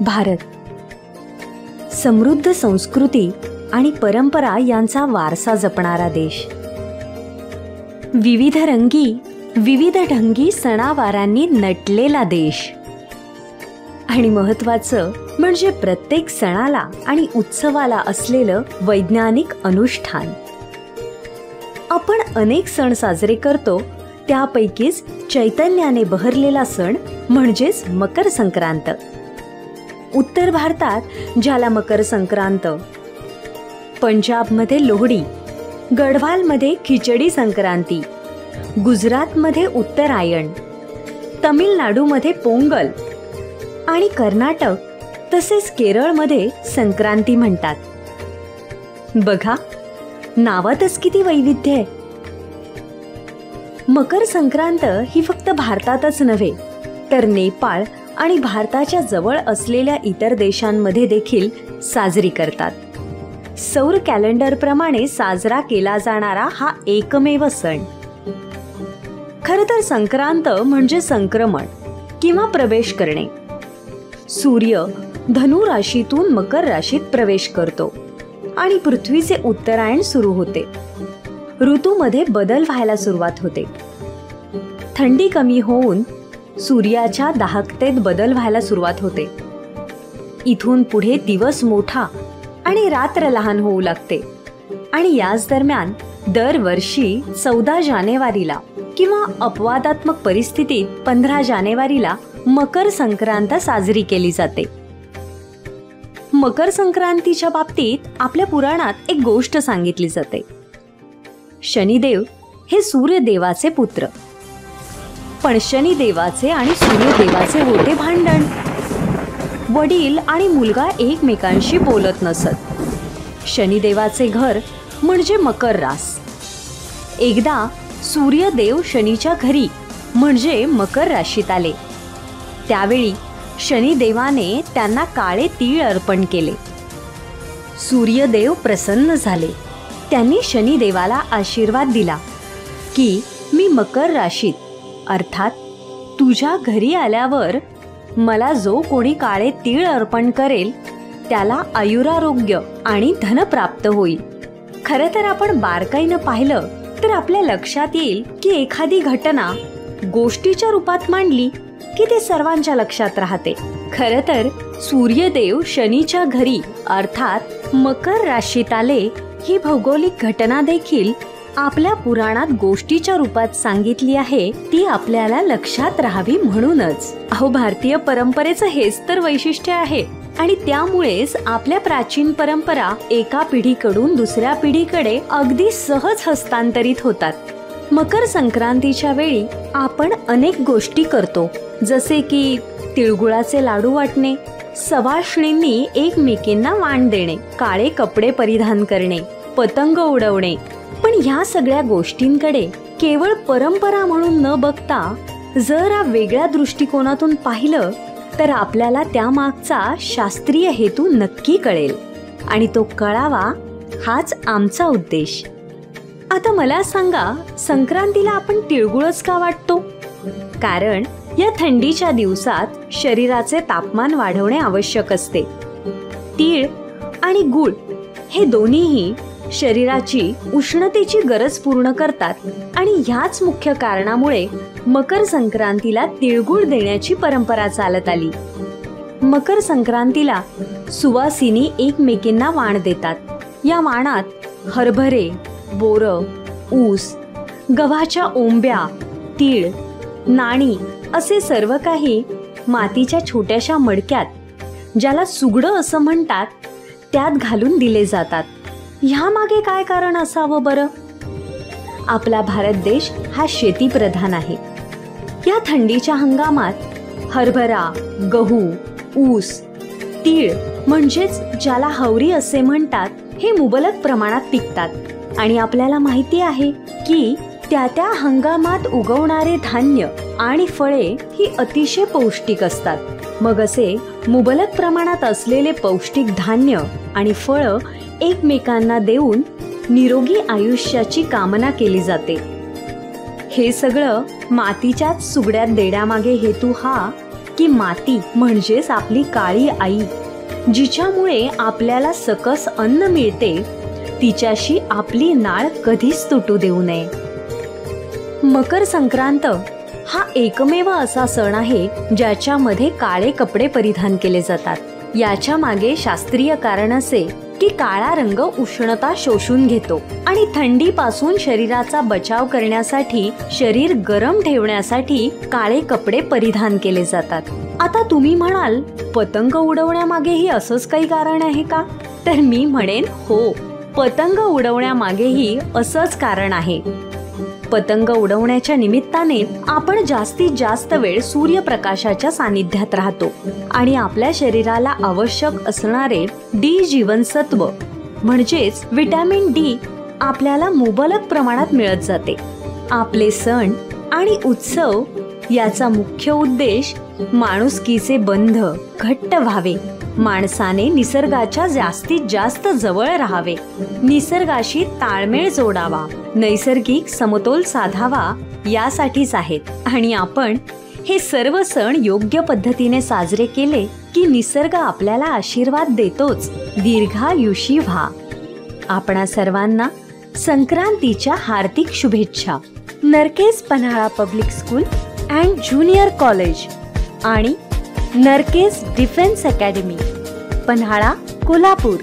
भारत समृद्ध संस्कृती आणि परंपरा यांचा वारसा जपणारा देश. विविध रंगी विविध ढंगी सणावारांनी नटलेला देश. आणि महत्त्वाचं म्हणजे प्रत्येक सणाला आणि उत्सवाला असलेलं वैज्ञानिक अनुष्ठान. आपण अनेक सण साजरे करतो, त्यापैकीच चैतन्याने बहरलेला सण म्हणजेच मकर संक्रांत. उत्तर भारतात ज्याला मकर संक्रांत, पंजाबमध्ये लोहडी, गढवालमध्ये खिचडी संक्रांती, गुजरातमध्ये उत्तरायण, तमिळनाडूमध्ये पोंगल आणि कर्नाटक तसेच केरळमध्ये संक्रांती म्हणतात. बघा, नावातच किती वैविध्य आहे. मकर संक्रांत ही फक्त भारतातच नव्हे तर नेपाळ आणि भारताच्या जवळ असलेल्या इतर देशांमध्ये देखील साजरी करतात. सौर कॅलेंडर प्रमाणे साजरा केला जाणारा हा एकमेव सण. खरं तर संक्रांत म्हणजे संक्रमण किंवा प्रवेश करणे. सूर्य धनु राशीतून मकर राशीत प्रवेश करतो आणि पृथ्वीचे उत्तरायण सुरू होते. ऋतूमध्ये बदल व्हायला सुरुवात होते. थंडी कमी होऊन सूर्याच्या दाहकतेत बदल व्हायला सुरुवात होते. इथून पुढे दिवस मोठा आणि रात्र लहान होऊ लागते. आणि याच दरम्यान दरवर्षी 14 जानेवारीला किंवा अपवादात्मक परिस्थितीत 15 जानेवारीला मकर संक्रांत साजरी केली जाते. मकर संक्रांतीच्या बाबतीत आपल्या पुराणात एक गोष्ट सांगितली जाते. शनिदेव हे सूर्यदेवाचे पुत्र, पण शनिदेवाचे आणि सूर्यदेवाचे होते भांडण. वडील आणि मुलगा एकमेकांशी बोलत नसत. शनिदेवाचे घर म्हणजे मकर रास. एकदा सूर्यदेव शनीच्या घरी म्हणजे मकर राशीत आले. त्यावेळी शनिदेवाने त्यांना काळे तीळ अर्पण केले. सूर्यदेव प्रसन्न झाले. त्यांनी शनिदेवाला आशीर्वाद दिला की मी मकर राशीत अर्थात तुझ्या घरी आल्यावर मला जो कोणी काळे तीळ अर्पण करेल त्याला आयुरारोग्य आणि धन प्राप्त होईल. खरं तर आपण बारकाईनं पाहिलं तर आपल्या लक्षात येईल की एखादी घटना गोष्टीच्या रूपात मांडली की ते सर्वांच्या लक्षात राहते. खरं तर सूर्यदेव शनीच्या घरी अर्थात मकर राशीत आले ही भौगोलिक घटना देखील आपल्या पुराणात गोष्टीच्या रूपात सांगितली आहे. ती आपल्याला लक्षात राहावी म्हणूनच. अहो, भारतीय परंपरेचं हेच तर वैशिष्ट्य आहे. आणि त्यामुळेच आपल्या प्राचीन परंपरा एका पिढीकडून दुसऱ्या पिढीकडे अगदी सहज हस्तांतरित होतात. मकर संक्रांतीच्या वेळी आपण अनेक गोष्टी करतो, जसे की तिळगुळाचे लाडू वाटणे, सवाष्णींनी एकमेकींना वाण देणे, काळे कपडे परिधान करणे, पतंग उडवणे. पण ह्या सगळ्या गोष्टींकडे केवळ परंपरा म्हणून न बघता जरा वेगळ्या दृष्टिकोनातून पाहिलं तर आपल्याला त्यामागचा शास्त्रीय हेतू नक्की कळेल. आणि तो कळावा हाच आमचा उद्देश. आता मला सांगा, संक्रांतीला आपण तिळगुळच का वाटतो? कारण या थंडीच्या दिवसात शरीराचे तापमान वाढवणे आवश्यक असते. तीळ आणि गूळ हे दोन्हीही शरीराची उष्णतेची गरज पूर्ण करतात. आणि ह्याच मुख्य कारणामुळे मकर संक्रांतीला तिळगुळ देण्याची परंपरा चालत आली. मकर संक्रांतीला सुवासिनी एकमेकींना वाण देतात. या वाणात हरभरे, बोरं, ऊस, गव्हाच्या ओंब्या, तीळ, नाणी असे सर्व काही मातीच्या छोट्याशा मडक्यात, ज्याला सुगडं असं म्हणतात, त्यात घालून दिले जातात. ह्यामागे काय कारण असावं बरं? आपला भारत देश हा शेतीप्रधान आहे. या थंडीच्या हंगामात हरभरा, गहू, ऊस, तीळ म्हणजेच ज्याला हवरी असे म्हणतात, हे मुबलक प्रमाणात पिकतात. आणि आपल्याला माहिती आहे की त्या हंगामात उगवणारे धान्य आणि फळे ही अतिशय पौष्टिक असतात. मग असे मुबलक प्रमाणात असलेले पौष्टिक धान्य आणि फळं एकमेकांना देऊन निरोगी आयुष्याची कामना केली जाते. हे सगळं मातीच्याच सुगड्यात देण्यामागे हेतू हा की माती म्हणजेच आपली काळी आई, जिच्यामुळे आपल्याला सकस अन्न मिळते, तिच्याशी आपली नाळ कधीच तुटू देऊ नये. मकर संक्रांत हा एकमेव असा सण आहे ज्याच्यामध्ये काळे कपडे परिधान केले जातात. याच्या मागे शास्त्रीय कारण असे की काळा रंग उष्णता शोषून घेतो आणि थंडीपासून शरीराचा बचाव करण्यासाठी, शरीर गरम ठेवण्यासाठी काळे कपडे परिधान केले जातात. आता तुम्ही म्हणाल, पतंग उडवण्यामागेही असंच काही कारण आहे का? तर मी म्हणेन हो, पतंग उडवण्यामागेही असंच कारण आहे. पतंग उडवण्याच्या निमित्ताने आपण जास्तीत जास्त वेळ सूर्यप्रकाशाच्या सानिध्यात राहतो आणि आपल्या शरीराला आवश्यक असणारे डी जीवनसत्व म्हणजेच विटॅमिन डी आपल्याला मुबलक प्रमाणात मिळत जाते. आपले सण आणि उत्सव याचा मुख्य उद्देश माणुसकीचे बंध घट्ट व्हावे, माणसाने निसर्गाच्या जास्तीत जास्त जवळ राहावे, निसर्गाशी ताळमेळ जोडावा, नैसर्गिक समतोल साधावा यासाठीच आहेत. आणि आपण हे सर्व सण योग्य पद्धतीने साजरे केले की निसर्ग आपल्याला आशीर्वाद देतोच. दीर्घायुषी व्हा. आपणा सर्वांना संक्रांतीच्या हार्दिक शुभेच्छा. Narkes Panhala public school and junior college आणि नरकेस डिफेन्स अकॅडमी, पन्हाळा, कोल्हापूर.